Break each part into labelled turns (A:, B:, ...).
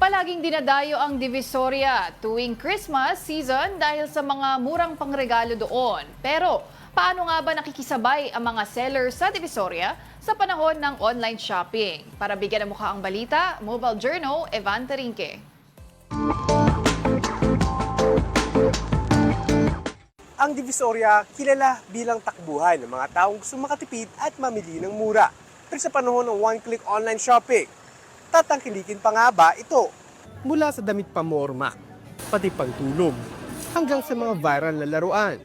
A: Palaging dinadayo ang Divisoria tuwing Christmas season dahil sa mga murang pangregalo doon. Pero paano nga ba nakikisabay ang mga sellers sa Divisoria sa panahon ng online shopping? Para bigyan ng mukha ang balita, Mobile Journal, Evan Tarinque.
B: Ang Divisoria kilala bilang takbuhan ng mga taong gusto makatipid at mamili ng mura. Pero sa panahon ng one-click online shopping, tatangkilikin pa nga ba ito? Mula sa damit pamorma, pati pantulog, hanggang sa mga viral na laruan.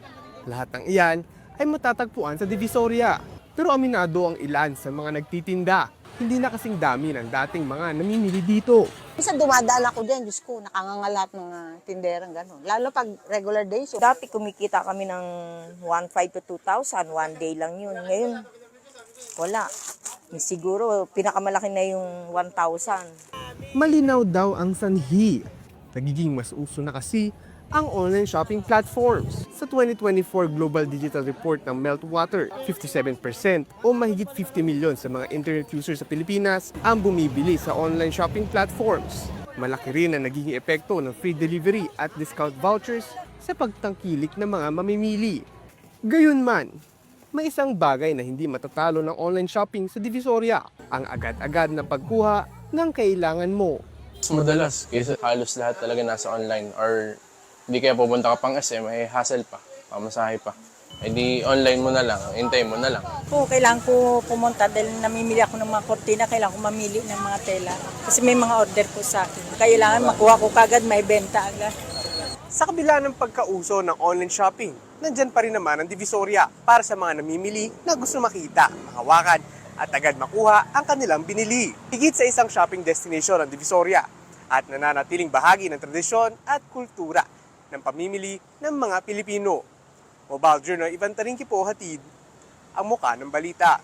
B: Lahat ng iyan ay matatagpuan sa Divisoria. Pero aminado ang ilan sa mga nagtitinda. Hindi na kasing dami ng dating mga namimili dito.
C: Minsan dumadaan ako din, Diyos ko, nakangangalat mga tinderang gano'n. Lalo pag regular days. So, dati kumikita kami ng 1,500 to 2,000, one day lang yun. Ngayon, wala. Siguro, pinakamalaki na yung 1,000.
B: Malinaw daw ang sanhi. Nagiging mas uso na kasi ang online shopping platforms. Sa 2024 Global Digital Report ng Meltwater, 57% o mahigit 50 milyon sa mga internet users sa Pilipinas ang bumibili sa online shopping platforms. Malaki rin ang nagiging epekto ng free delivery at discount vouchers sa pagtangkilik ng mga mamimili. Gayunman, may isang bagay na hindi matatalo ng online shopping sa Divisoria, ang agad-agad na pagkuha ng kailangan mo.
D: Mas madalas, kasi halos lahat talaga nasa online or hindi kaya pupunta ka pang SM, eh hassle pa, pamasahe pa. Eh di online mo na lang, hintay mo na lang.
C: Po, kailangan ko pumunta dahil namimili ako ng mga kortina, kailangan ko mamili ng mga tela. Kasi may mga order po sa akin. Kailangan makuha ko kagad, may benta agad.
B: Sa kabila ng pagkauso ng online shopping, nandyan pa rin naman ang Divisoria para sa mga namimili na gusto makita, mahawakan at agad makuha ang kanilang binili. Higit sa isang shopping destination ang Divisoria at nananatiling bahagi ng tradisyon at kultura ng pamimili ng mga Pilipino. Mobile Journal, Evan Tarinque po, hatid ang mukha ng balita.